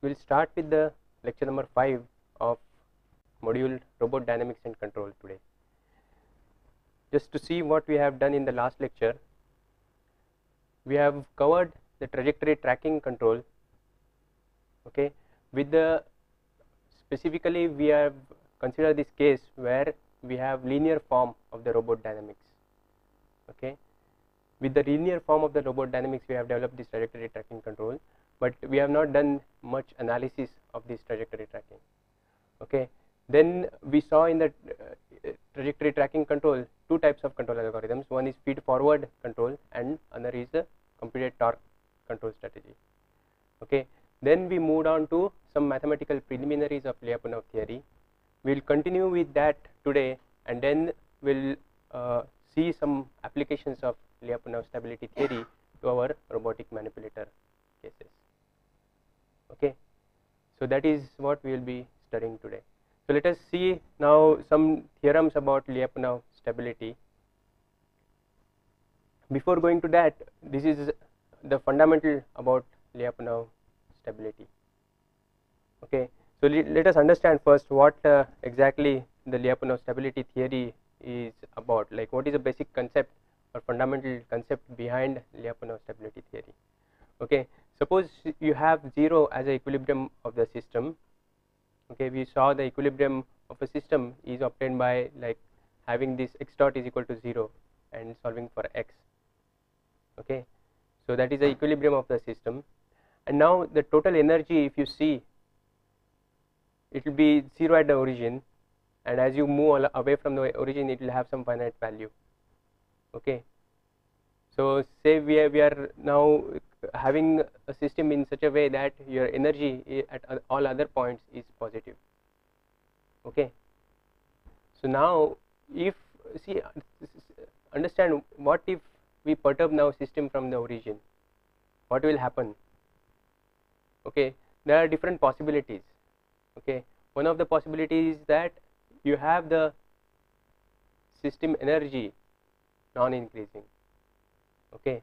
we will start with the lecture number 5 of module robot dynamics and control today. Just to see what we have done in the last lecture, we have covered the trajectory tracking control, okay, with the specifically we have considered this case where we have linear form of the robot dynamics, okay. With the linear form of the robot dynamics we have developed this trajectory tracking control, but we have not done much analysis of this trajectory tracking, okay. Then we saw in the trajectory tracking control two types of control algorithms. One is feed forward control and another is the computed torque control strategy, okay. Then we moved on to some mathematical preliminaries of Lyapunov theory. We will continue with that today, and then we will see some applications of Lyapunov stability theory to our robotic manipulator cases, okay. So that is what we will be studying today. So let us see now some theorems about Lyapunov stability. Before going to that, this is the fundamental about Lyapunov stability, okay. So let us understand first what exactly the Lyapunov stability theory is about, like what is the basic concept or fundamental concept behind Lyapunov stability theory, okay. Suppose you have 0 as an equilibrium of the system, okay. We saw the equilibrium of a system is obtained by like having this x dot is equal to 0 and solving for x, okay. So that is the equilibrium of the system, and now the total energy, if you see, it will be 0 at the origin, and as you move away from the origin it will have some finite value, okay. So say we are now having a system in such a way that your energy at all other points is positive, okay. So now if see understand what if we perturb now system from the origin, what will happen, okay. There are different possibilities, okay. One of the possibilities is that you have the system energy non-increasing, okay.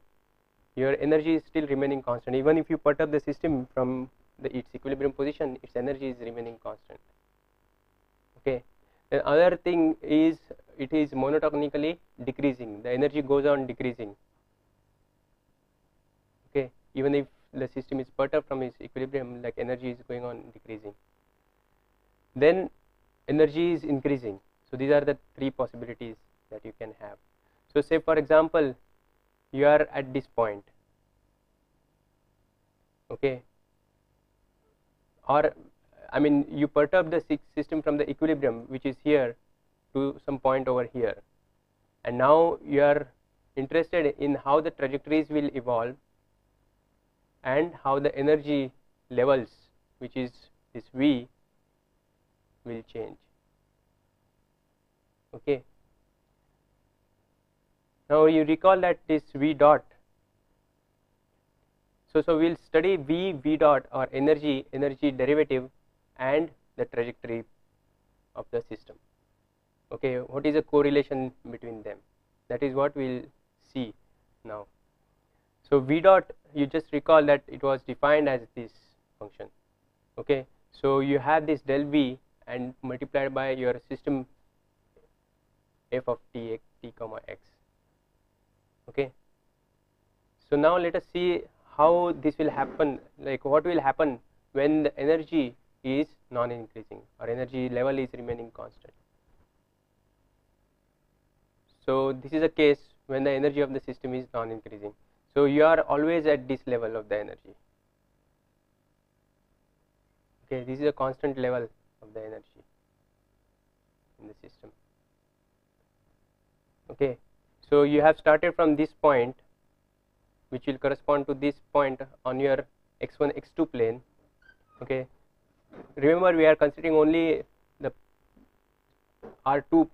Your energy is still remaining constant, even if you perturb the system from its equilibrium position, its energy is remaining constant, okay. The other thing is it is monotonically decreasing, the energy goes on decreasing, okay. Even if the system is perturbed from its equilibrium, like energy is going on decreasing, then energy is increasing. So these are the three possibilities that you can have. So say for example you are at this point, okay, or I mean you perturb the system from the equilibrium which is here to some point over here, and now you are interested in how the trajectories will evolve and how the energy levels, which is this V, will change, okay. Now you recall that this V dot, so we will study V dot or energy derivative and the trajectory of the system, okay. What is the correlation between them, that is what we will see now. So V dot, you just recall that it was defined as this function, okay. So you have this del V and multiplied by your system f of t comma x, okay. So now let us see how this will happen, like what will happen when the energy is non-increasing or energy level is remaining constant. So this is a case when the energy of the system is non-increasing, so you are always at this level of the energy, okay. This is a constant level of the energy in the system, okay. So you have started from this point which will correspond to this point on your x1 x2 plane, okay. Remember we are considering only the R2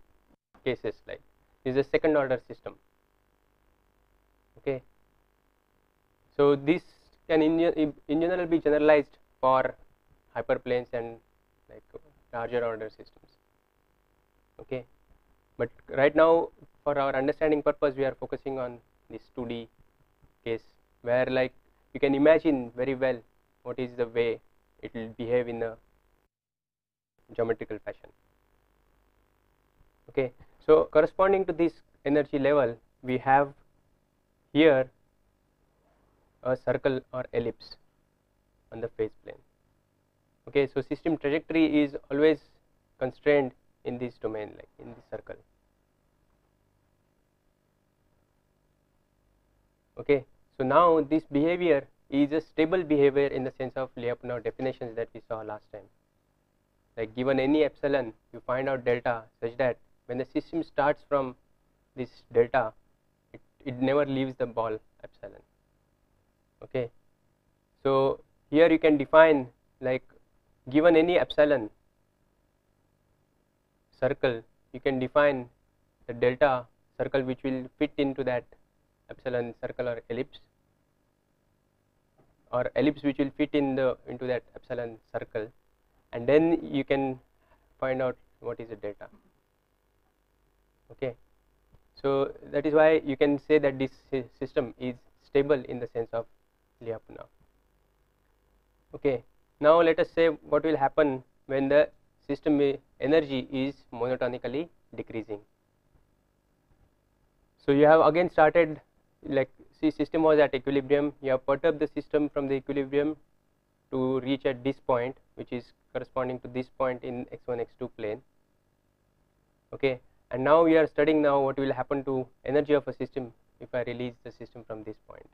cases, like this is a second order system, okay. So this can in general be generalized for hyperplanes and like larger order systems, okay. But right now for our understanding purpose we are focusing on this 2D case where like you can imagine very well what is the way it will behave in a geometrical fashion. Okay, so corresponding to this energy level, we have here a circle or ellipse on the phase plane. Okay, so system trajectory is always constrained in this domain, like in this circle. Okay, so now this behavior is a stable behavior in the sense of Lyapunov definitions that we saw last time. Like given any epsilon, you find out delta such that when the system starts from this delta, it never leaves the ball epsilon. Okay, so here you can define, like given any epsilon circle, you can define the delta circle which will fit into that epsilon circle or ellipse which will fit into that epsilon circle, and then you can find out what is the delta. Okay, so that is why you can say that this system is stable in the sense of Lyapunov. Okay, now let us say what will happen when the system energy is monotonically decreasing. So you have again started, like see, system was at equilibrium, you have perturbed the system from the equilibrium to reach at this point, which is corresponding to this point in x1 x2 plane. Okay, and now we are studying now what will happen to energy of a system if I release the system from this point.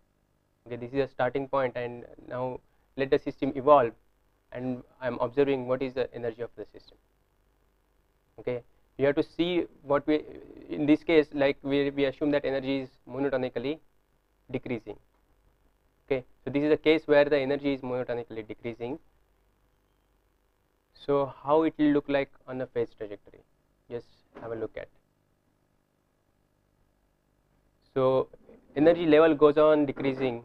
Okay, this is a starting point, and now let the system evolve, and I am observing what is the energy of the system. Okay, you have to see what we, in this case, like we assume that energy is monotonically decreasing. Okay, so this is a case where the energy is monotonically decreasing. So how it will look like on a phase trajectory? Just have a look at. So energy level goes on decreasing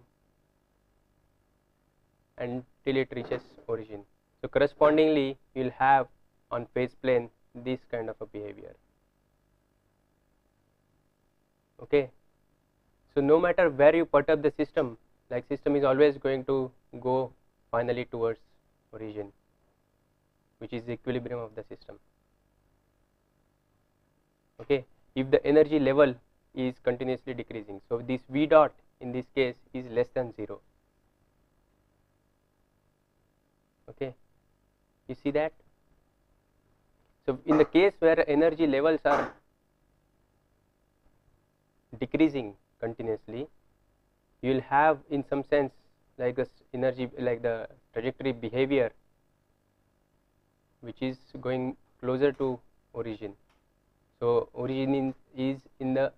until it reaches origin. So correspondingly, you will have on phase plane this kind of a behavior. Okay, so no matter where you perturb the system, like system is always going to go finally towards origin, which is the equilibrium of the system. Okay, if the energy level is continuously decreasing, so this V dot in this case is less than 0. Okay, you see that? So in the case where energy levels are decreasing continuously, you will have in some sense like this energy, like the trajectory behavior which is going closer to origin. So origin is in the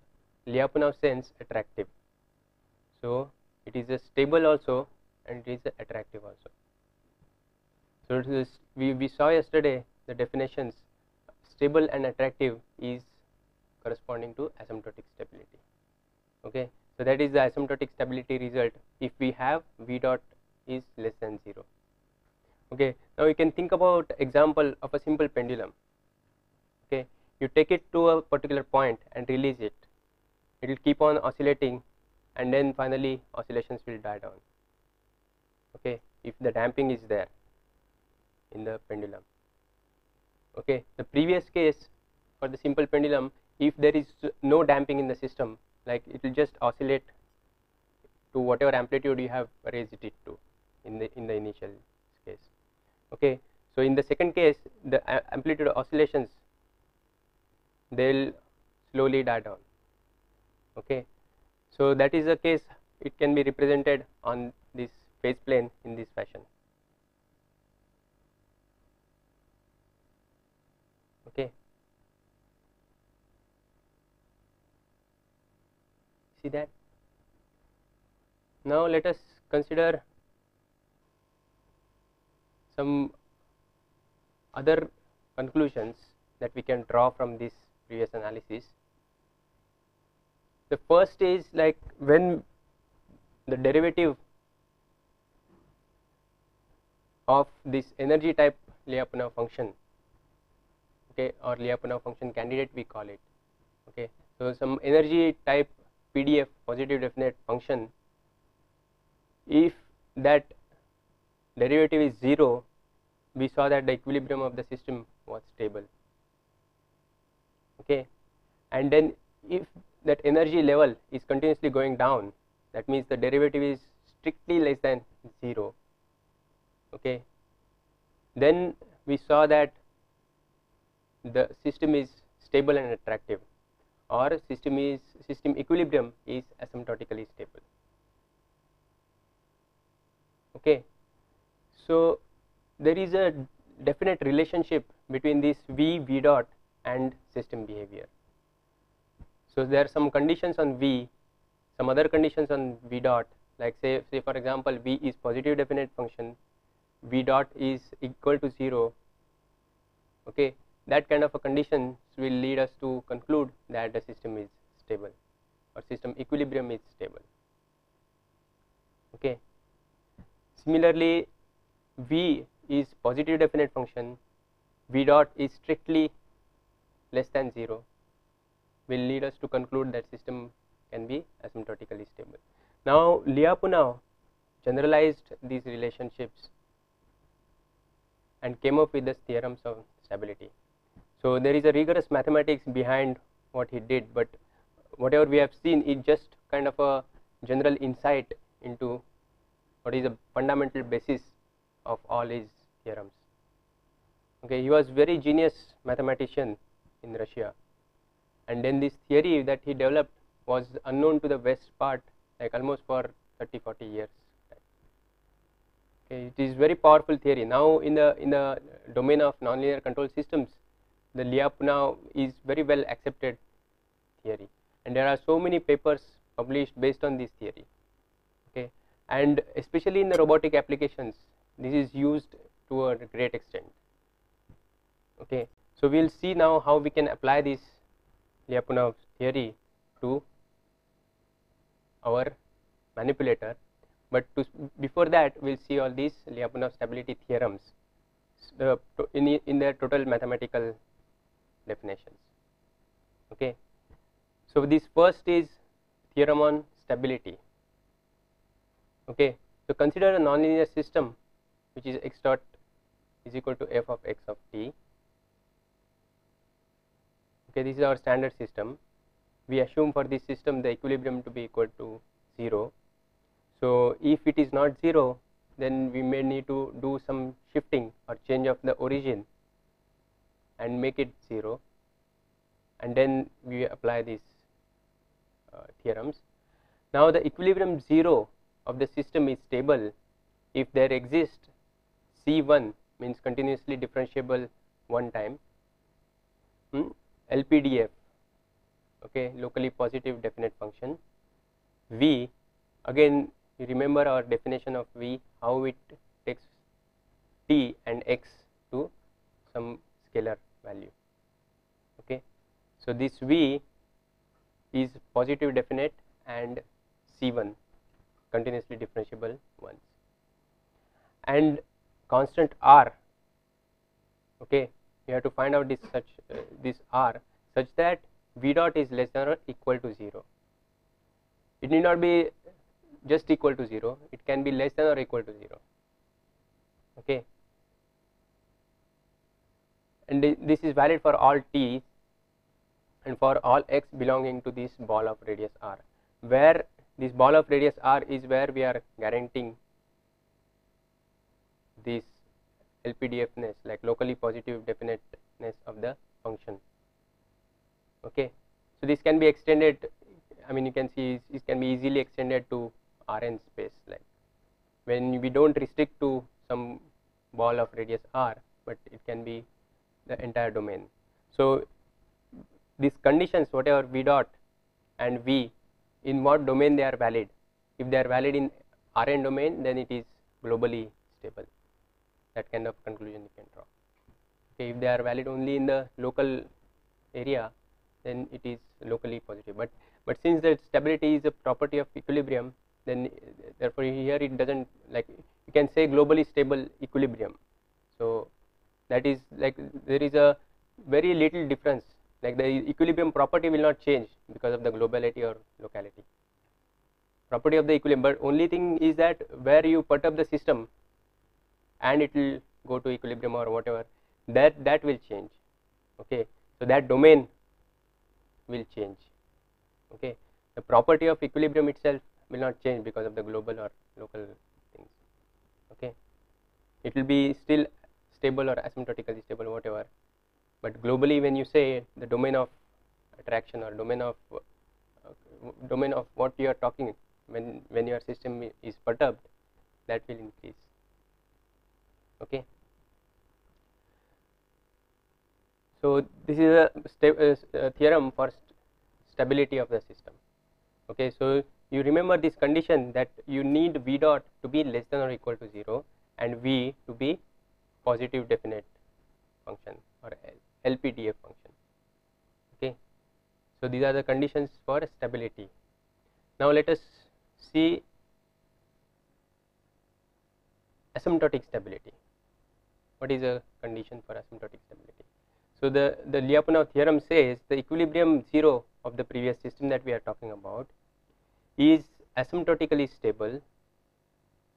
Lyapunov sense attractive. So it is a stable also, and it is a attractive also. So it is, we saw yesterday the definitions. Stable and attractive is corresponding to asymptotic stability. Okay, so that is the asymptotic stability result if we have V dot is less than 0. Okay, now you can think about example of a simple pendulum. Okay, you take it to a particular point and release it. It will keep on oscillating, and then finally oscillations will die down. Okay, if the damping is there in the pendulum. Okay, the previous case for the simple pendulum, if there is no damping in the system, like it will just oscillate to whatever amplitude you have raised it to in the initial case. Okay, so in the second case, the amplitude oscillations, they will slowly die down. Okay, so that is the case. It can be represented on this phase plane in this fashion. Okay, see that? Now let us consider some other conclusions that we can draw from this previous analysis. The first is like when the derivative of this energy type Lyapunov function, okay, or Lyapunov function candidate we call it. Okay, so some energy type PDF, positive definite function, if that derivative is 0, we saw that the equilibrium of the system was stable. Okay, and then if that energy level is continuously going down, that means the derivative is strictly less than 0. Okay, then we saw that the system is stable and attractive, or system equilibrium is asymptotically stable. Okay, so there is a definite relationship between this v dot and system behavior. So there are some conditions on v, some other conditions on v dot, like say for example v is positive definite function, v dot is equal to 0. Okay, that kind of a conditions will lead us to conclude that the system is stable or system equilibrium is stable. Okay, similarly v is positive definite function, v dot is strictly less than 0, will lead us to conclude that system can be asymptotically stable. Now Lyapunov generalized these relationships and came up with the theorems of stability. So there is a rigorous mathematics behind what he did, but whatever we have seen is just kind of a general insight into what is the fundamental basis of all his theorems. Okay, he was very genius mathematician in Russia, and then this theory that he developed was unknown to the West part like almost for 30-40 years. Okay, it is very powerful theory. Now in the domain of nonlinear control systems, the Lyapunov is very well accepted theory, and there are so many papers published based on this theory. Okay, and especially in the robotic applications, this is used to a great extent. Okay, so we will see now how we can apply this Lyapunov theory to our manipulator, but before that we will see all these Lyapunov stability theorems in their total mathematical definitions. Okay, so this first is theorem on stability. Okay, so consider a nonlinear system which is x dot is equal to f of x of t. Okay, this is our standard system. We assume for this system the equilibrium to be equal to 0. So if it is not 0, then we may need to do some shifting or change of the origin and make it 0, and then we apply these theorems. Now the equilibrium 0 of the system is stable if there exists C1, means continuously differentiable one time, LPDF, okay, locally positive definite function. V, again you remember our definition of V, how it takes t and x to some scalar value. Okay, so this V is positive definite and C1 continuously differentiable once, and constant R. Okay, you have to find out this R such that V dot is less than or equal to 0. It need not be just equal to 0, it can be less than or equal to 0. Okay, and this is valid for all t and for all x belonging to this ball of radius r, where this ball of radius r is where we are guaranteeing this LPDFness, like locally positive definiteness of the function. Okay, so this can be extended, I mean you can see it can be easily extended to Rn space, like when we don't restrict to some ball of radius r, but it can be the entire domain. So these conditions, whatever V dot and V, in what domain they are valid. If they are valid in Rn domain, then it is globally stable. That kind of conclusion you can draw. Okay, if they are valid only in the local area, then it is locally positive. But since the stability is a property of equilibrium, then therefore here it doesn't, like you can say globally stable equilibrium. So that is like there is a very little difference, like the equilibrium property will not change because of the globality or locality. Property of the equilibrium, but only thing is that where you perturb the system and it will go to equilibrium or whatever, that will change. Okay, so that domain will change. Okay, the property of equilibrium itself will not change because of the global or local things. Okay, it will be still stable or asymptotically stable, whatever, but globally when you say the domain of attraction or domain of what you are talking, when your system is perturbed, that will increase. Okay, so this is a theorem for stability of the system. Okay, so you remember this condition that you need V dot to be less than or equal to 0 and V to be positive definite function or LPDF function. Okay, so these are the conditions for stability. Now let us see asymptotic stability. What is a condition for asymptotic stability? So the Lyapunov theorem says the equilibrium 0 of the previous system that we are talking about is asymptotically stable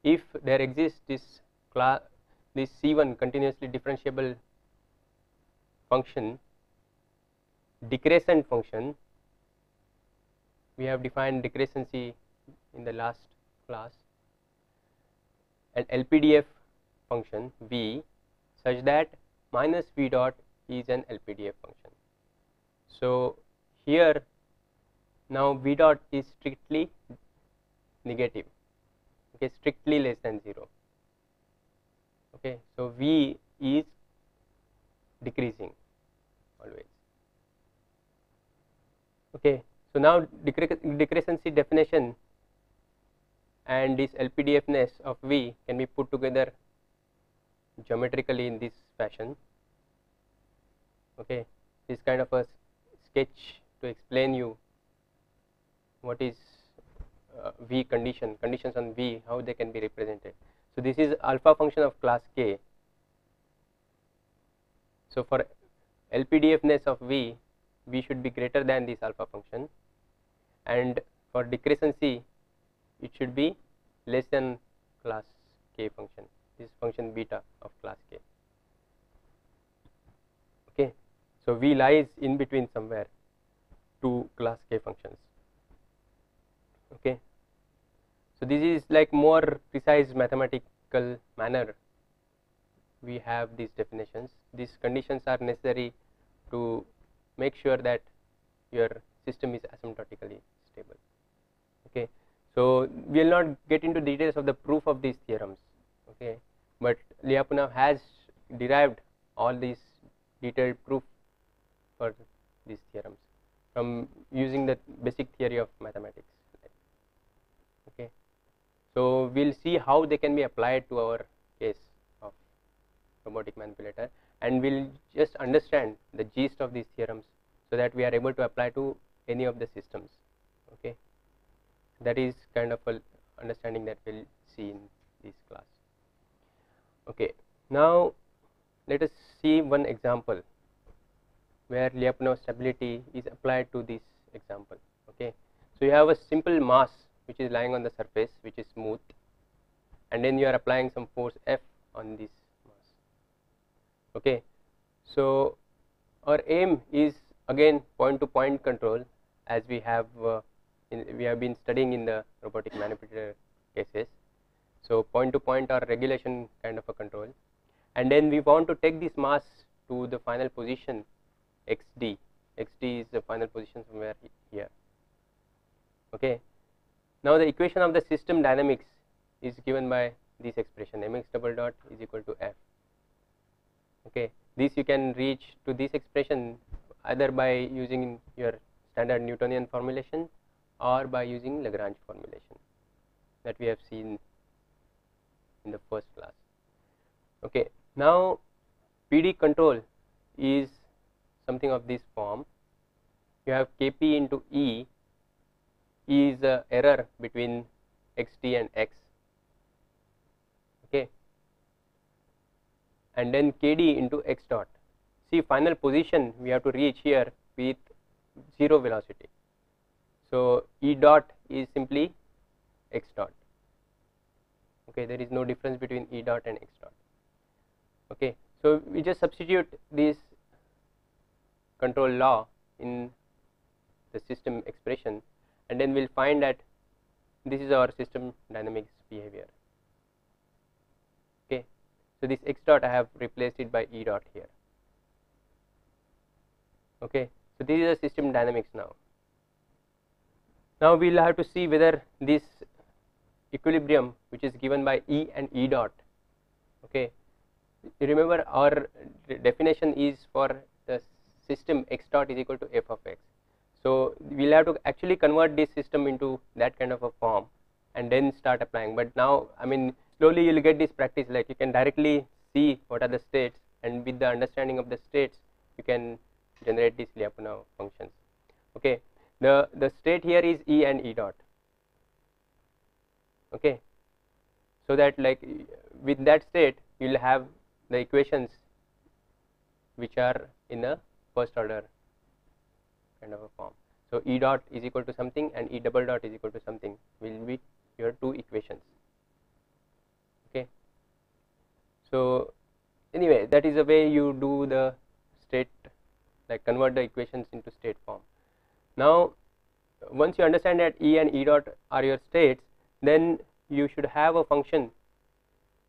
if there exists this C1 continuously differentiable function, decrescent function. We have defined decrescency in the last class, an LPDF function V such that minus V dot is an LPDF function. So here now V dot is strictly negative, okay, strictly less than 0. Okay, so V is decreasing always. Okay, so now decrescency definition and this LPDFness of V can be put together geometrically in this fashion. Okay, this kind of a sketch to explain you what is V conditions on V, how they can be represented. So this is alpha function of class K. So for LPDFness of V, V should be greater than this alpha function, and for decrescency it should be less than class K function, this function beta of class K. Okay, so V lies in between somewhere two class K functions. Okay, so this is like more precise mathematical manner we have these definitions. These conditions are necessary to make sure that your system is asymptotically stable. Okay, so we will not get into details of the proof of these theorems. Okay, but Lyapunov has derived all these detailed proof for these theorems from using the basic theory of mathematics. Okay, so we will see how they can be applied to our case of robotic manipulator, and we will just understand the gist of these theorems so that we are able to apply to any of the systems. Okay, that is kind of a understanding that we will see in this class. Okay, now let us see one example where Lyapunov stability is applied to this example. Okay, so you have a simple mass which is lying on the surface, which is smooth, and then you are applying some force F on this mass. Okay, so our aim is again point to point control, as we have been studying in the robotic manipulator cases. So point to point or regulation kind of a control, and then we want to take this mass to the final position xd. Xd is the final position somewhere here. Okay, now the equation of the system dynamics is given by this expression mx double dot is equal to F. Okay, this you can reach to this expression either by using your standard Newtonian formulation or by using Lagrange formulation that we have seen in the first class. Okay, now PD control is something of this form. You have Kp into E is the error between xt and x. Okay, and then Kd into x dot. See, final position we have to reach here with 0 velocity. So E dot is simply x dot. Okay, there is no difference between E dot and x dot. Okay, so we just substitute this control law in the system expression, and then we'll find that this is our system dynamics behavior. Okay, so this x dot I have replaced it by E dot here. Okay, so this is the system dynamics now. Now we will have to see whether this equilibrium which is given by E and E dot. Okay, you remember our definition is for the system x dot is equal to f of x. So we will have to actually convert this system into that kind of a form and then start applying. But now, I mean, slowly you will get this practice, like you can directly see what are the states, and with the understanding of the states you can generate these Lyapunov functions. Okay, the state here is E and E dot. Okay, so that like with that state you will have the equations which are in a first order kind of a form. So E dot is equal to something and E double dot is equal to something will be your two equations. Okay, so anyway, that is the way you do the state, like convert the equations into state form. Now once you understand that E and E dot are your states, then you should have a function,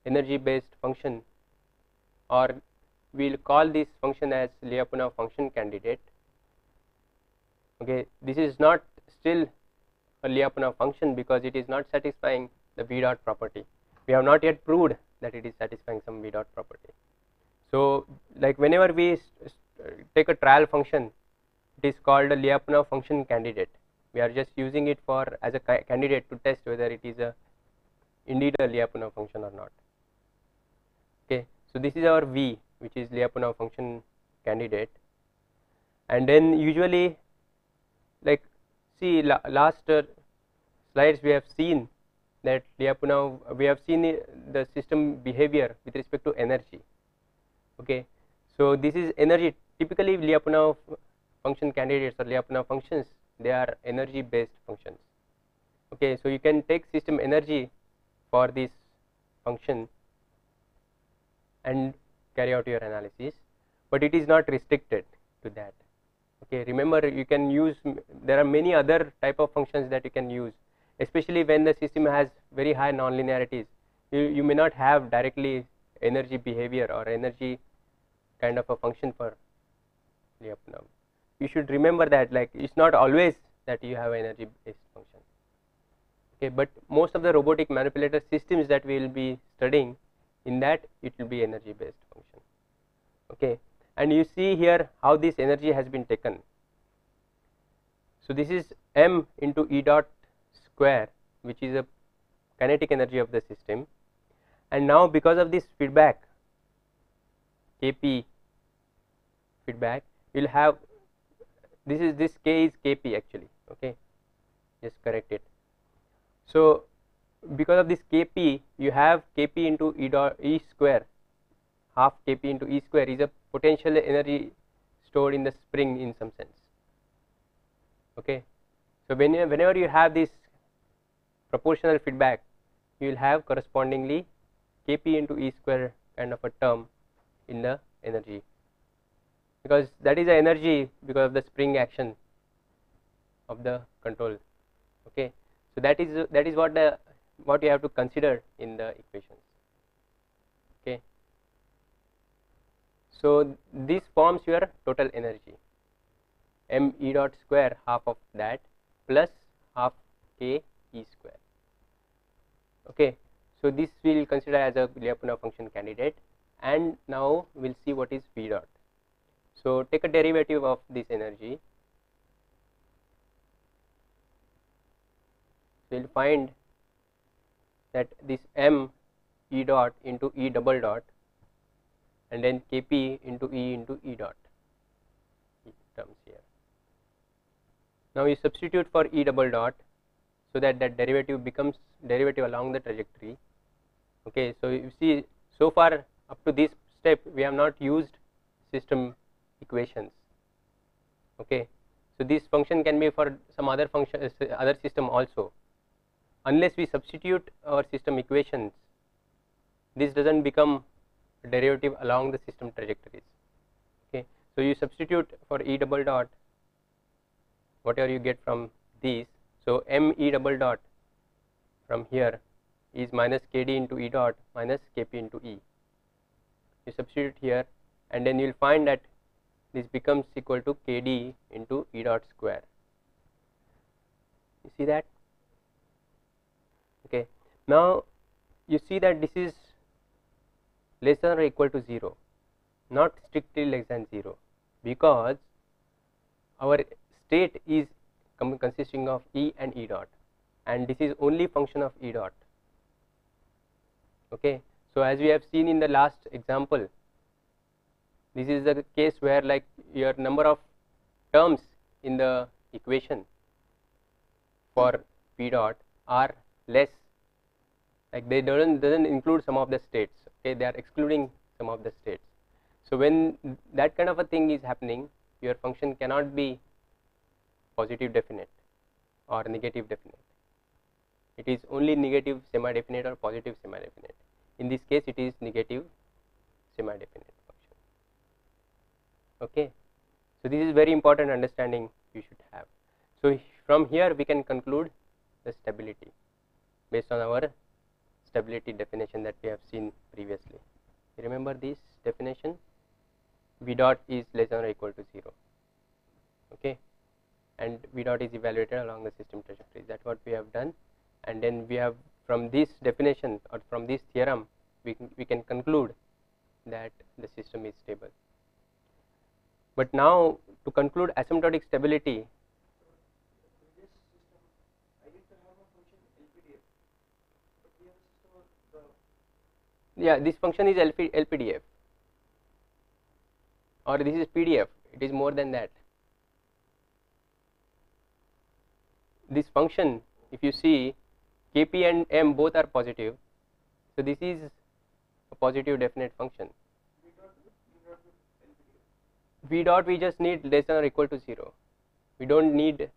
energy based function, or we will call this function as Lyapunov function candidate. Okay, this is not still a Lyapunov function because it is not satisfying the V dot property. We have not yet proved that it is satisfying some V dot property. So like whenever we take a trial function, it is called a Lyapunov function candidate. We are just using it for as a candidate to test whether it is a indeed a Lyapunov function or not. Okay, so this is our V, which is Lyapunov function candidate, and then usually, like see last slides we have seen that Lyapunov, we have seen the system behavior with respect to energy. Okay, so this is energy. Typically Lyapunov function candidates or Lyapunov functions, they are energy based functions. Okay, so you can take system energy for this function and carry out your analysis, but it is not restricted to that. Okay, remember you can use, there are many other type of functions that you can use, especially when the system has very high nonlinearities. You may not have directly energy behavior or energy kind of a function for Lyapunov. You should remember that, like it's not always that you have energy based function. Okay, but most of the robotic manipulator systems that we will be studying, in that it will be energy based function. Okay, and you see here how this energy has been taken. So this is m into E dot square, which is a kinetic energy of the system, and now because of this feedback, Kp feedback, you will have this K is Kp actually. Okay, just correct it. So because of this Kp, you have Kp into E square, half Kp into E square is a potential energy stored in the spring in some sense. Okay, so whenever you have this proportional feedback, you will have correspondingly Kp into E square kind of a term in the energy, because that is the energy because of the spring action of the control. Okay, so that is what you have to consider in the equations. Okay, so this forms your total energy, m E dot square, half of that plus half K E square. Okay, so this we will consider as a Lyapunov function candidate, and now we will see what is V dot. So take a derivative of this energy. So you will find that this m E dot into E double dot, and then Kp into E dot terms here. Now you substitute for E double dot, so that derivative becomes derivative along the trajectory. Okay, so you see so far up to this step we have not used system equations. Okay, so this function can be for some other function, other system also. Unless we substitute our system equations, this doesn't become derivative along the system trajectories. Okay, so you substitute for E double dot whatever you get from these. So m E double dot from here is minus kd into E dot minus kp into E. You substitute here, and then you will find that this becomes equal to kd into E dot square. You see that? Okay. Now you see that this is less than or equal to 0, not strictly less than 0, because our state is consisting of E and E dot, and this is only function of E dot. Okay. So as we have seen in the last example, this is the case where like your number of terms in the equation for P dot are less, like they doesn't include some of the states. Okay, they are excluding some of the states. So when that kind of a thing is happening, your function cannot be positive definite or negative definite. It is only negative semi-definite or positive semi-definite. In this case, it is negative semi-definite function. Okay, so this is very important understanding you should have. So from here we can conclude the stability based on our stability definition that we have seen previously. You remember this definition? V dot is less than or equal to 0. Okay, and V dot is evaluated along the system trajectory. That's what we have done, and then we have, from this definition or from this theorem, we can conclude that the system is stable. But now to conclude asymptotic stability, yeah, this function is LPDF, or this is PDF. It is more than that. This function, if you see, Kp and m both are positive, so this is a positive definite function. V dot we just need less than or equal to 0. We don't need,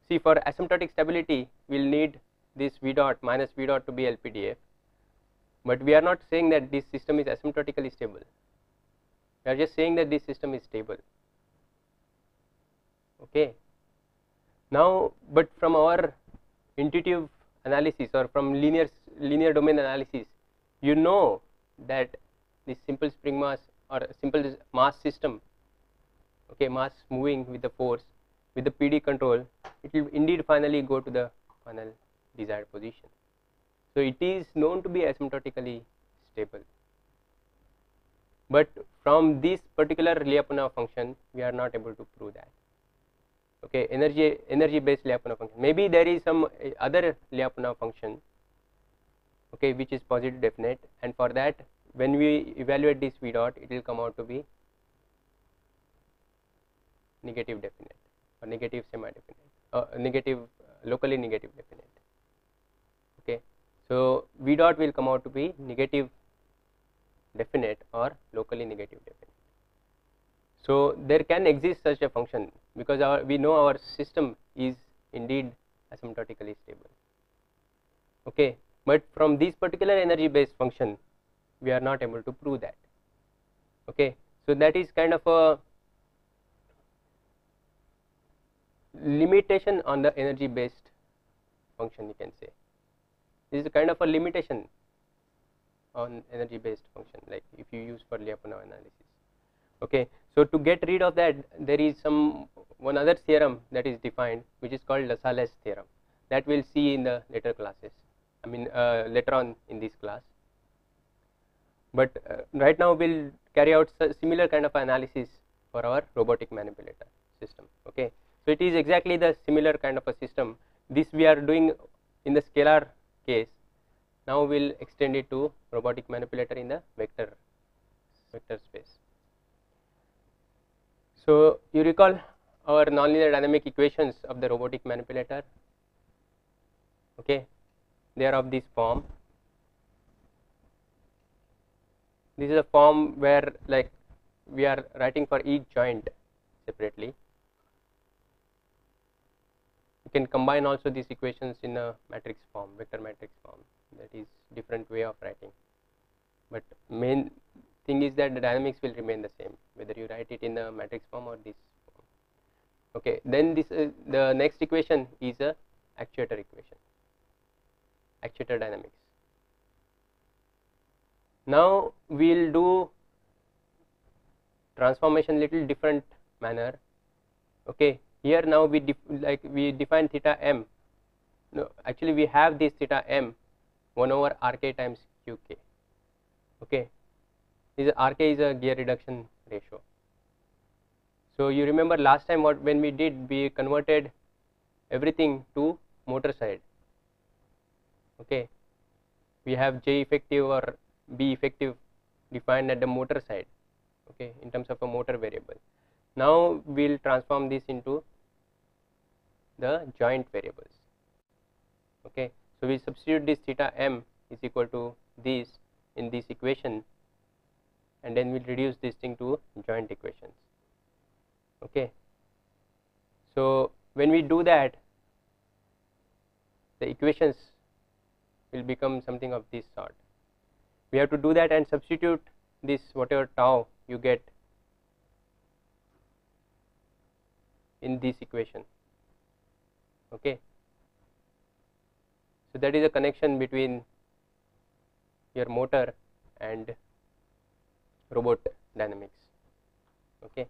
see, for asymptotic stability we will need this V dot minus V dot to be LPDF, but we are not saying that this system is asymptotically stable. We are just saying that this system is stable. Okay. Now, but from our intuitive analysis or from linear domain analysis, you know that this simple spring mass or simple mass system, okay, mass moving with the force with the PD control, it will indeed finally go to the final desired position. So it is known to be asymptotically stable. But from this particular Lyapunov function, we are not able to prove that. Okay, energy based Lyapunov function. Maybe there is some other Lyapunov function, okay, which is positive definite, and for that, when we evaluate this V dot, it will come out to be negative definite or negative semi-definite, negative locally negative definite. Okay, so V dot will come out to be negative definite or locally negative definite. So there can exist such a function, because we know our system is indeed asymptotically stable. Okay, but from this particular energy based function, we are not able to prove that. Okay, so that is kind of a limitation on the energy based function, you can say. This is a kind of a limitation on energy based function, like if you use for Lyapunov analysis. Okay, so to get rid of that, there is one other theorem that is defined, which is called Lassalle's theorem, that we will see in the later classes, I mean later on in this class. But right now we will carry out similar kind of analysis for our robotic manipulator system. Okay, so it is exactly the similar kind of a system. This we are doing in the scalar case. Now we will extend it to robotic manipulator in the vector space. So you recall our nonlinear dynamic equations of the robotic manipulator. Okay, they are of this form. This is a form where like we are writing for each joint separately. You can combine also these equations in a matrix form, vector matrix form. That is different way of writing, but thing is that the dynamics will remain the same whether you write it in the matrix form or this form. Okay, then this the next equation is a actuator equation, actuator dynamics. Now we will do transformation little different manner. Okay, here now we define theta m. No, actually we have this theta m 1 over Rk times Qk. Okay, this Rk is a gear reduction ratio. So you remember last time when we did, we converted everything to motor side. Okay, we have J effective or B effective defined at the motor side, okay, in terms of a motor variable. Now we will transform this into the joint variables. Okay, so we substitute this theta m is equal to this in this equation, and then we will reduce this thing to joint equations. Okay, so when we do that, the equations will become something of this sort. We have to do that and substitute this whatever tau you get in this equation. Okay, so that is a connection between your motor and robot dynamics. Okay,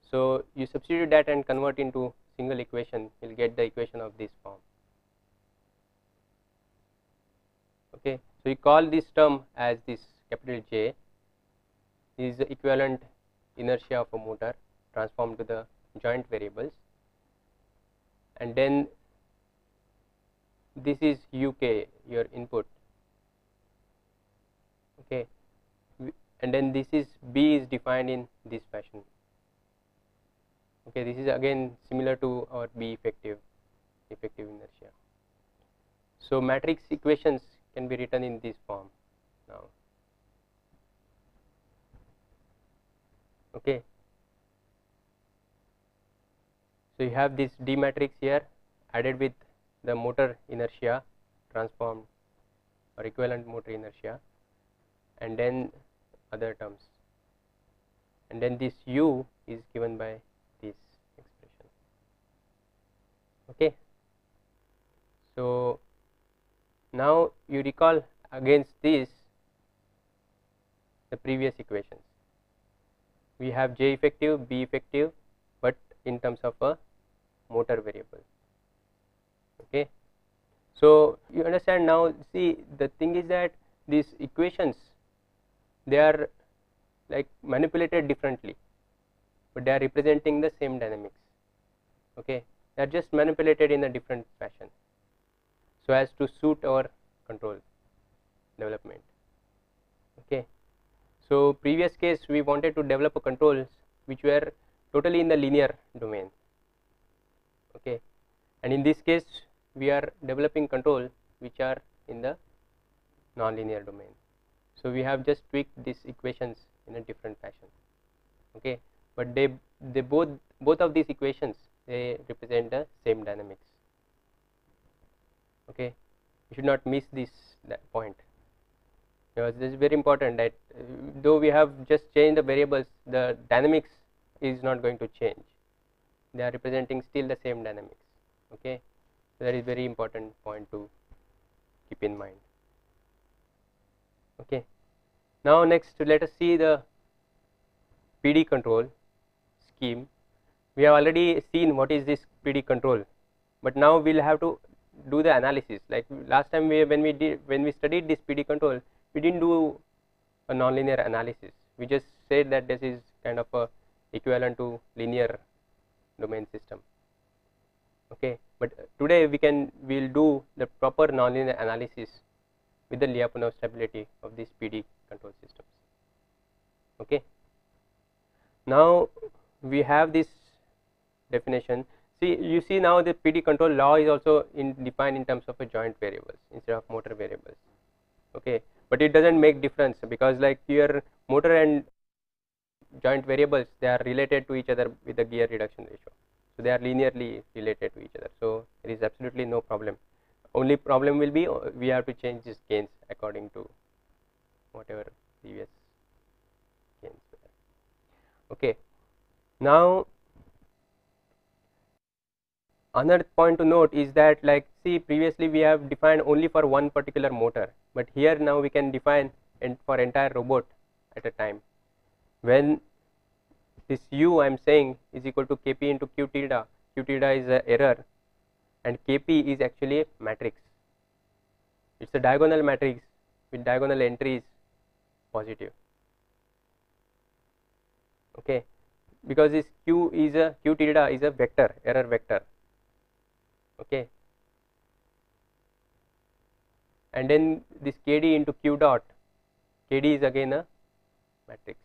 so you substitute that and convert into single equation, you will get the equation of this form. Okay, so we call this term as this capital J is the equivalent inertia of a motor transformed to the joint variables, and then this is UK, your input. Okay, and then this is B is defined in this fashion. Okay, this is again similar to our B effective inertia. So matrix equations can be written in this form now. Okay, so you have this D matrix here added with the motor inertia transformed or equivalent motor inertia, and then other terms, and then this U is given by this expression. Okay, so now you recall against this the previous equations. We have J effective, B effective, but in terms of a motor variable. Okay, so you understand now. See, the thing is that these equations, they are like manipulated differently, but they are representing the same dynamics. Okay, they are just manipulated in a different fashion so as to suit our control development. Okay, so previous case we wanted to develop a controls which were totally in the linear domain. Okay, and in this case we are developing control which are in the non-linear domain. So we have just tweaked these equations in a different fashion. Okay, but they both of these equations, they represent the same dynamics. Okay, you should not miss this point, because this is very important, that though we have just changed the variables, the dynamics is not going to change. They are representing still the same dynamics. Okay, so that is very important point to keep in mind. Okay, now next let us see the PD control scheme. We have already seen what is this PD control, but now we will have to do the analysis. Like last time when we studied this PD control, we didn't do a nonlinear analysis. We just said that this is kind of a equivalent to linear domain system. Okay, but today we will do the proper nonlinear analysis with the Lyapunov stability of these PD control systems. Okay, now we have this definition. See, you see now the PD control law is also defined in terms of a joint variables instead of motor variables. Okay, but it doesn't make difference, because like your motor and joint variables, they are related to each other with the gear reduction ratio. So they are linearly related to each other. So there is absolutely no problem. Only problem will be we have to change these gains according to whatever previous Okay. Now another point to note is that, like, see, previously we have defined only for one particular motor, but here now we can define for entire robot at a time. When this u I am saying is equal to Kp into Q tilde, Q tilde is a error and Kp is actually a matrix. It is a diagonal matrix with diagonal entries positive. Okay, because this Q tilde is a vector, error vector. Okay, and then this Kd into Q dot, Kd is again a matrix.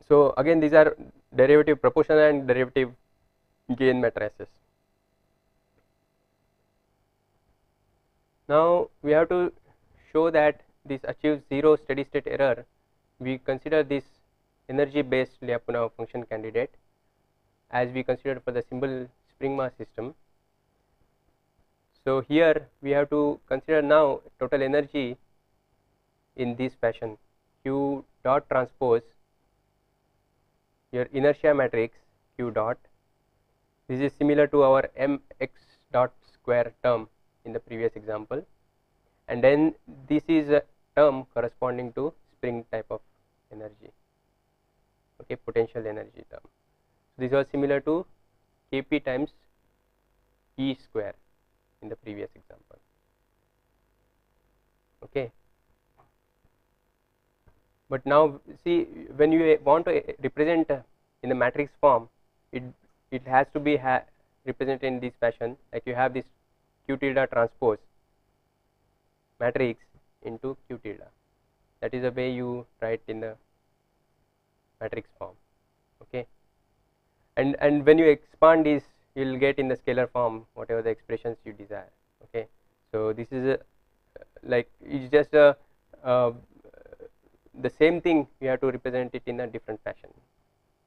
So again these are derivative proportional and derivative gain matrices. Now we have to show that this achieves zero steady state error. We consider this energy based Lyapunov function candidate as we considered for the simple spring mass system. So here we have to consider now total energy in this fashion: Q dot transpose your inertia matrix Q dot. This is similar to our mx dot square term in the previous example, and then this is a term corresponding to spring type of energy, okay, potential energy term. So this was similar to Kp times E square in the previous example. Okay, but now see, when you want to represent in the matrix form, it has to be represented in this fashion, like you have this Q tilde transpose matrix into Q tilde. That is the way you write in the matrix form. Okay, and when you expand this, you will get in the scalar form whatever the expressions you desire. Okay, so this is a like it's just a the same thing, we have to represent it in a different fashion.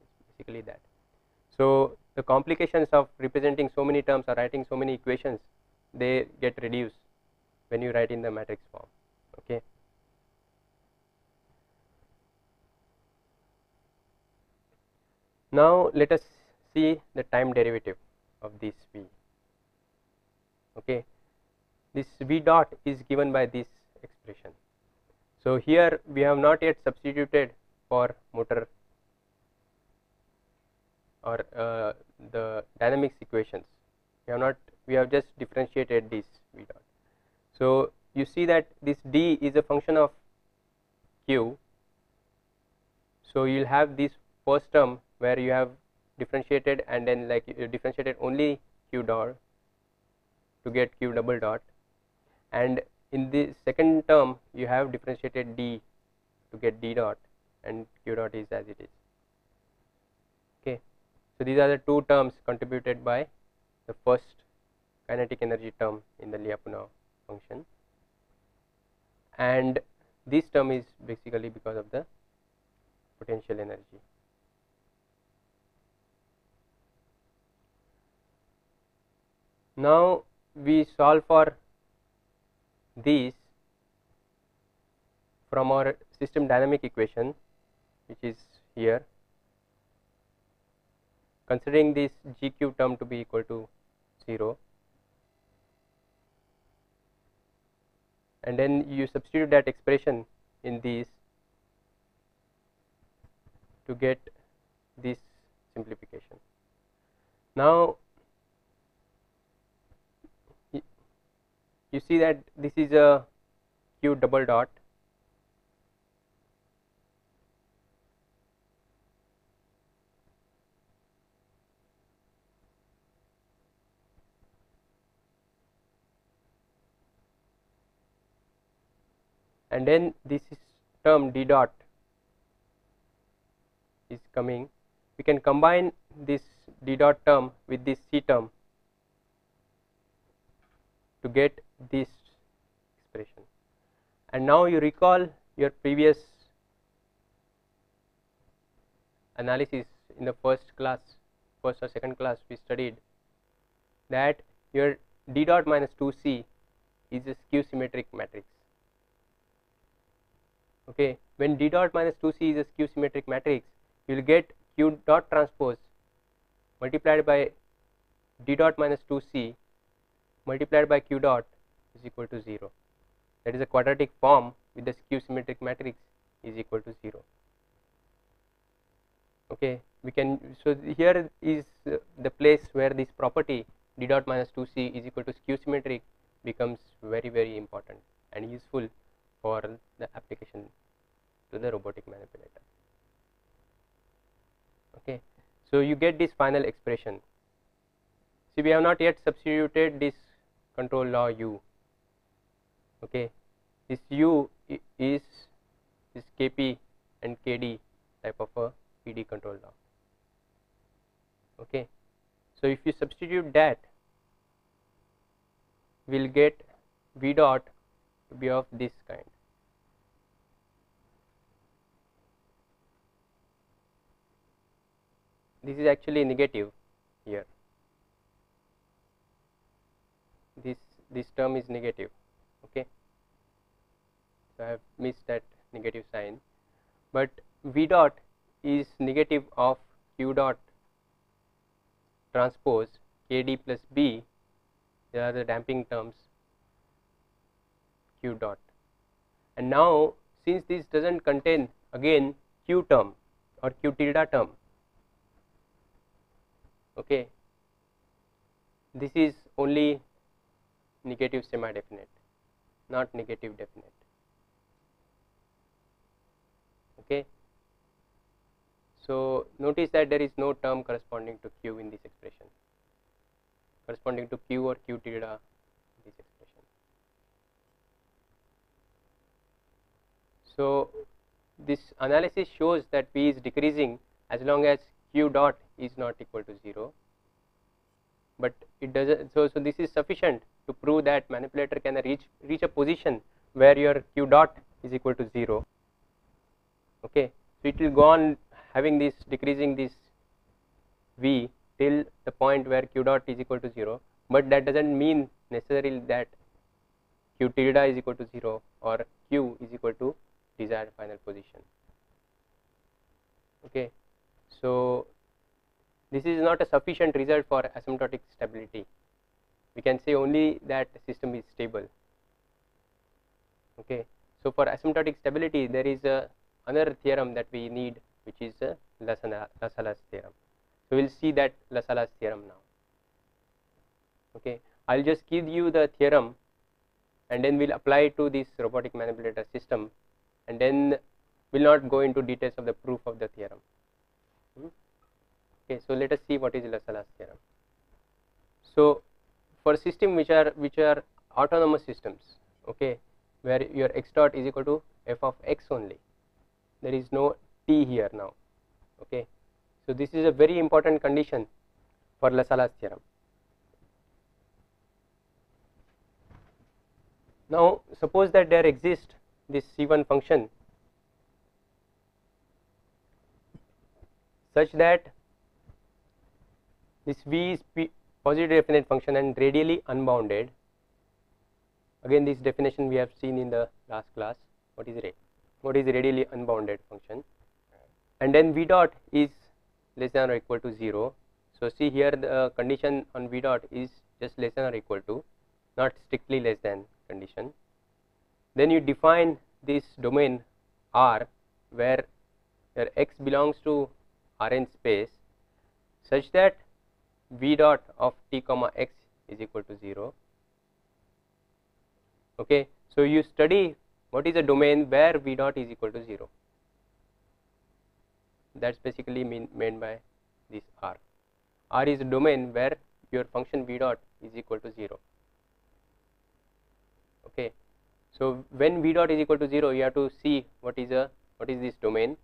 It's basically that. So the complications of representing so many terms or writing so many equations, they get reduced when you write in the matrix form. Okay. Now let us see the time derivative of this v. Okay, this v dot is given by this expression. So here we have not yet substituted for motor or the dynamics equations. We have just differentiated this v dot. So you see that this d is a function of q. So you will have this first term where you have differentiated, and then like you differentiated only q dot to get q double dot, and in the second term you have differentiated d to get d dot, and q dot is as it is. Okay, so these are the two terms contributed by the first kinetic energy term in the Lyapunov function, and this term is basically because of the potential energy. Now we solve for these from our system dynamic equation, which is here, considering this GQ term to be equal to 0, and then you substitute that expression in these to get this simplification. Now you see that this is a q double dot, and then this is term d dot is coming. We can combine this d dot term with this c term to get this expression. And now you recall your previous analysis in the first or second class, we studied that your d dot minus 2c is a skew symmetric matrix. Okay, when d dot minus 2c is a skew symmetric matrix, you will get q dot transpose multiplied by d dot minus 2c multiplied by q dot is equal to 0. That is a quadratic form with the skew symmetric matrix is equal to 0. Okay, we can, so here is the place where this property d dot minus 2c is equal to skew symmetric becomes very important and useful for the application to the robotic manipulator. Okay, so you get this final expression. See, we have not yet substituted this control law u. Okay, this u is this kp and kd type of a PD control law. Okay, so if you substitute that, we will get v dot to be of this kind. This is actually negative here. This term is negative. Okay, so I have missed that negative sign, but v dot is negative of q dot transpose kd plus b. They are the damping terms q dot, and now since this does not contain again q term or q tilde term, okay, this is only negative semi definite, not negative definite. Okay, so notice that there is no term corresponding to q in this expression, corresponding to q or q tilde in this expression. So this analysis shows that p is decreasing as long as q dot is not equal to 0, but it doesn't. So this is sufficient to prove that manipulator can reach a position where your q dot is equal to 0. Okay, so it will go on having this decreasing this v till the point where q dot is equal to 0, but that does not mean necessarily that q tilde is equal to 0 or q is equal to desired final position. Okay, so this is not a sufficient result for asymptotic stability. We can say only that the system is stable. Okay, so for asymptotic stability there is another theorem that we need, which is Lasalla's theorem. So we will see that Lasalla's theorem now. Okay, I will just give you the theorem and then we will apply it to this robotic manipulator system, and then we will not go into details of the proof of the theorem. Okay, so let us see what is Lasalla's theorem. So for system which are autonomous systems, okay, where your x dot is equal to f of x only, there is no t here now. Okay, so this is a very important condition for Lasalla's theorem. Now suppose that there exists this C1 function such that this v is positive definite function and radially unbounded. Again, this definition we have seen in the last class. What is radially unbounded function? And then v dot is less than or equal to 0. So see here the condition on v dot is just less than or equal to, not strictly less than condition. Then you define this domain R where your x belongs to Rn space such that v dot of t comma x is equal to 0. Okay, so you study what is a domain where v dot is equal to 0. That's basically meant by this R. R is a domain where your function v dot is equal to 0. Okay, so when v dot is equal to 0, you have to see what is this domain,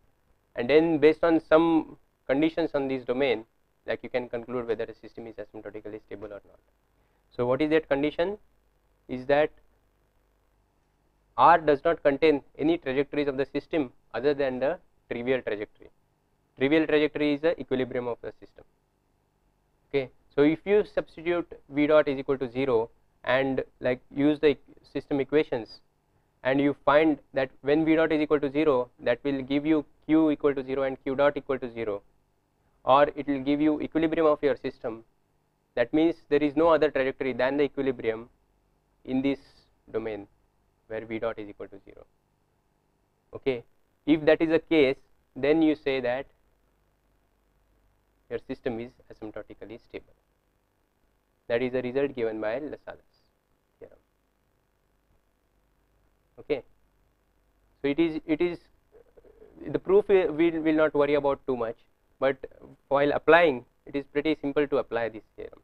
and then based on some conditions on this domain, like you can conclude whether the system is asymptotically stable or not. So what is that condition? Is that R does not contain any trajectories of the system other than the trivial trajectory. Trivial trajectory is the equilibrium of the system. Okay, so if you substitute v dot is equal to 0 and like use the system equations, and you find that when v dot is equal to 0, that will give you q equal to 0 and q dot equal to 0, or it will give you equilibrium of your system. That means there is no other trajectory than the equilibrium in this domain where v dot is equal to 0. Okay. If that is the case, then you say that your system is asymptotically stable. That is the result given by Lasalla's theorem. Okay. So it is the proof we will not worry about too much, but while applying, it is pretty simple to apply this theorem.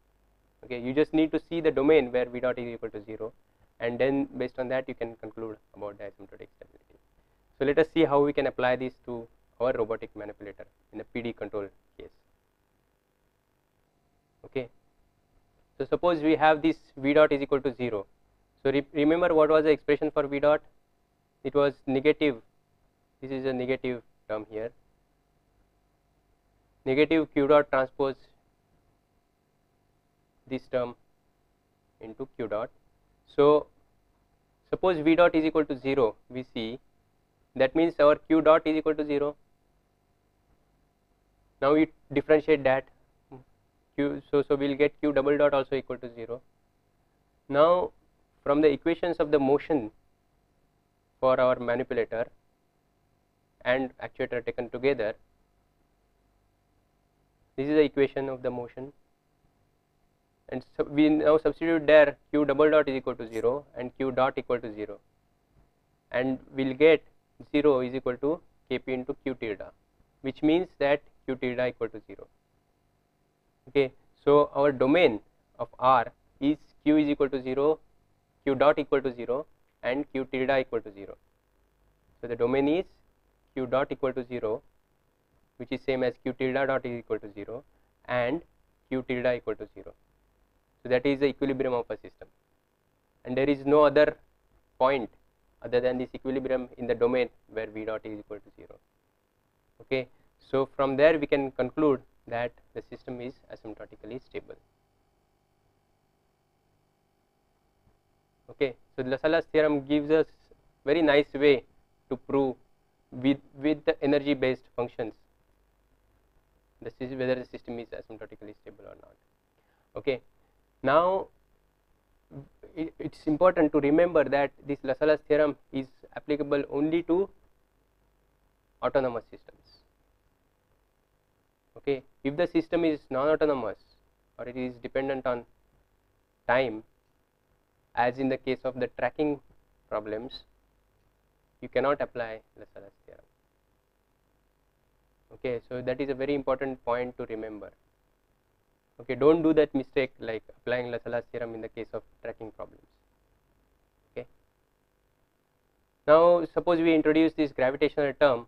Okay, you just need to see the domain where v dot is equal to 0, and then based on that you can conclude about the asymptotic stability. So let us see how we can apply this to our robotic manipulator in a PD control case. Okay. So suppose we have this v dot is equal to 0. So remember what was the expression for v dot? It was negative. This is a negative term here. Negative q dot transpose this term into q dot. So suppose v dot is equal to 0, we see that means our q dot is equal to 0. Now we differentiate that q, so we will get q double dot also equal to 0. Now from the equations of the motion for our manipulator and actuator taken together, this is the equation of the motion, and so we now substitute there q double dot is equal to 0 and q dot equal to 0, and we will get 0 is equal to kp into q tilde, which means that q tilde equal to 0. Okay. So our domain of R is q is equal to 0, q dot equal to 0 and q tilde equal to 0. So the domain is q dot equal to 0, which is same as q tilde dot is equal to 0 and q tilde equal to 0. So that is the equilibrium of a system, and there is no other point other than this equilibrium in the domain where v dot is equal to 0. Okay. So from there we can conclude that the system is asymptotically stable. Okay. So Lasalla's theorem gives us very nice way to prove with the energy based functions whether the system is asymptotically stable or not. Okay. Now it is important to remember that this Lasalla's theorem is applicable only to autonomous systems. Okay. If the system is non-autonomous or it is dependent on time, as in the case of the tracking problems, you cannot apply Lasalla's theorem. Okay. So that is a very important point to remember. Okay. Don't do that mistake like applying Lasalla's theorem in the case of tracking problems. Okay. Now suppose we introduce this gravitational term,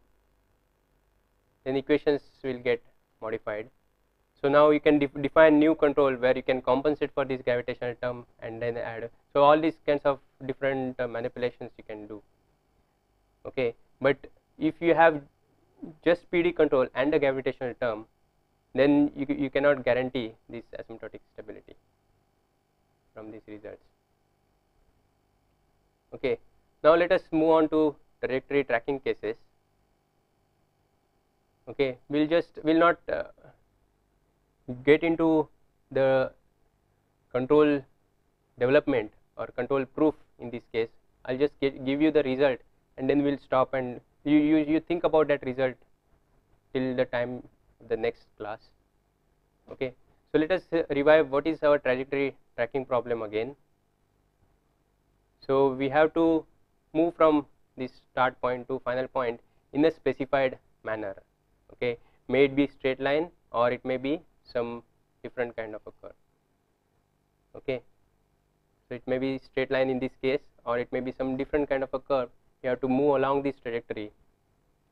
then equations will get modified. So now you can define new control where you can compensate for this gravitational term and then add. So all these kinds of different manipulations you can do. Okay. But if you have just PD control and a gravitational term, then you cannot guarantee this asymptotic stability from these results. Okay. Now let us move on to trajectory tracking cases. Okay. We'll not get into the control development or control proof in this case. I'll just give you the result, and then we'll stop, and you think about that result till the time of the next class. Okay. So let us revive what is our trajectory tracking problem again. So we have to move from this start point to final point in a specified manner. Okay. May it be straight line or it may be some different kind of a curve. Okay. So it may be straight line in this case, or it may be some different kind of a curve. You have to move along this trajectory,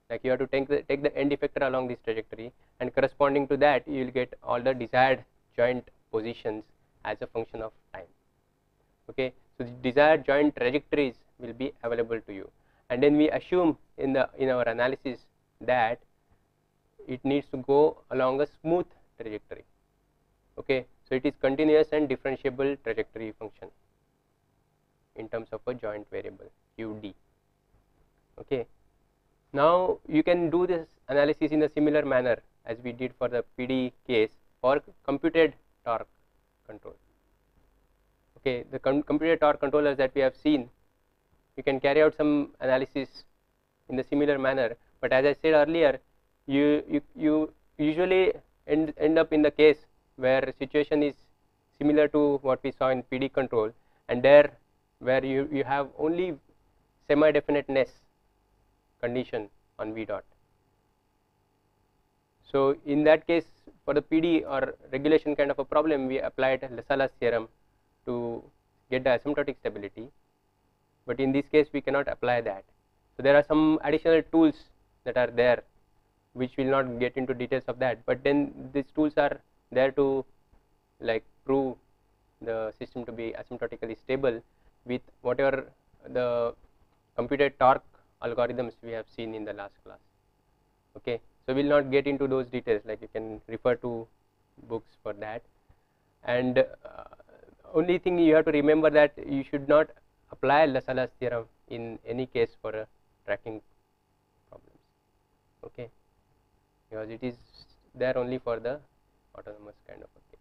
like you have to take the end effector along this trajectory, and corresponding to that you will get all the desired joint positions as a function of time. Okay. So the desired joint trajectories will be available to you, and then we assume in our analysis that it needs to go along a smooth trajectory. Okay. So it is continuous and differentiable trajectory function in terms of a joint variable qd. Okay. Now you can do this analysis in a similar manner as we did for the PD case for computed torque control. Okay, the computed torque controllers that we have seen, you can carry out some analysis in the similar manner, but as I said earlier, you usually end up in the case where situation is similar to what we saw in PD control, and there where you have only semi definiteness condition on V dot. So in that case, for the PD or regulation kind of a problem, we applied Lasalla's theorem to get the asymptotic stability, but in this case we cannot apply that. So there are some additional tools that are there, which will not get into details of that, but then these tools are there to like prove the system to be asymptotically stable with whatever the computed torque algorithms we have seen in the last class. Okay, so we will not get into those details, like you can refer to books for that. And only thing you have to remember that you should not apply Lasalla's theorem in any case for a tracking problems. Okay, because it is there only for the autonomous kind of a case.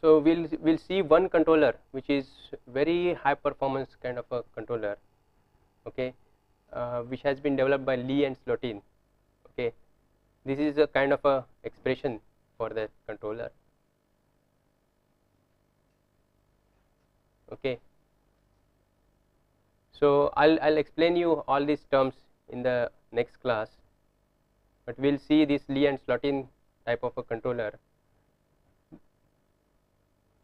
So we'll see one controller which is very high performance kind of a controller, okay, which has been developed by Lee and Slotin. Okay, this is a kind of a expression for the controller. Okay, so I'll explain you all these terms in the next class, but we'll see this Lee and Slotin type of a controller,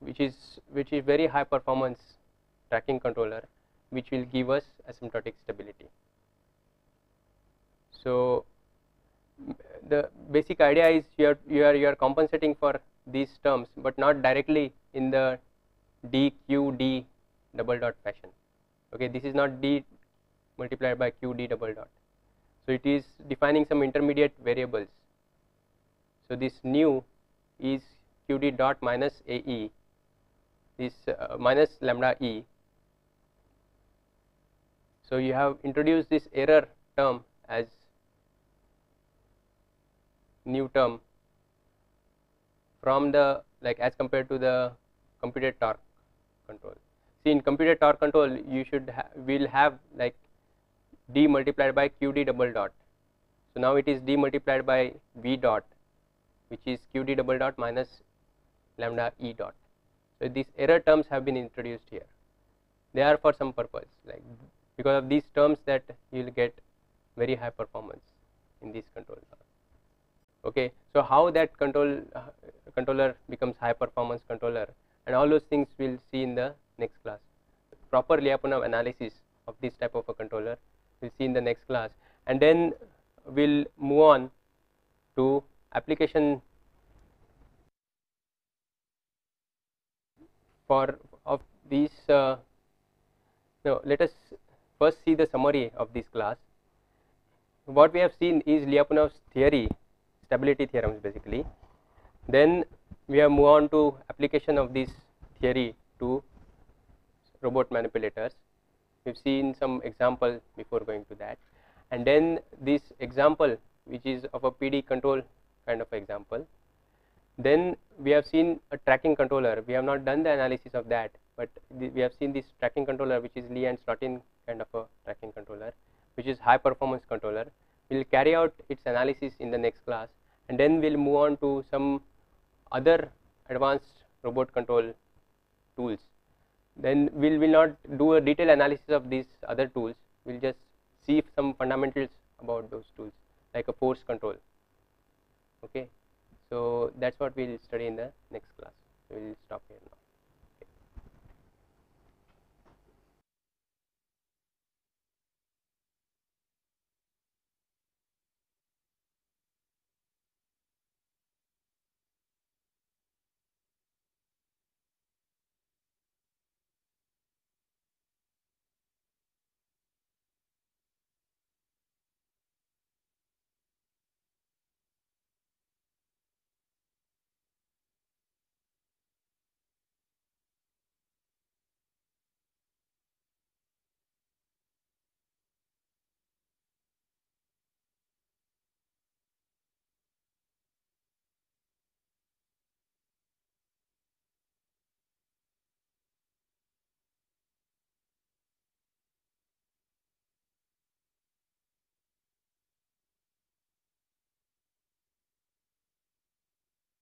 which is very high performance tracking controller, which will give us asymptotic stability. So the basic idea is you are compensating for these terms, but not directly in the d q d double dot fashion. Okay, this is not d multiplied by q d double dot. So it is defining some intermediate variables. So this nu is q d dot minus a e, this minus lambda e. So you have introduced this error term as new term from the, like, as compared to the computed torque control. See, in computed torque control you should will have like d multiplied by q d double dot. So now it is d multiplied by v dot, which is q d double dot minus lambda e dot. So these error terms have been introduced here. They are for some purpose, like because of these terms that you will get very high performance in these controllers. Okay, so how that controller becomes high performance controller and all those things we'll see in the next class. Proper Lyapunov analysis of this type of a controller we'll see in the next class, and then we'll move on to application for of these. No, let us first see the summary of this class. What we have seen is Lyapunov's theory, stability theorems basically. Then we have moved on to application of this theory to robot manipulators. We've seen some example before going to that, and then this example which is of a PD control kind of example. Then we have seen a tracking controller. We have not done the analysis of that, but we have seen this tracking controller, which is Lee and Slotin kind of a tracking controller, which is high performance controller. We will carry out its analysis in the next class, and then we will move on to some other advanced robot control tools. Then we will not do a detailed analysis of these other tools. We will just see some fundamentals about those tools, like a force control. Okay, so that's what we will study in the next class.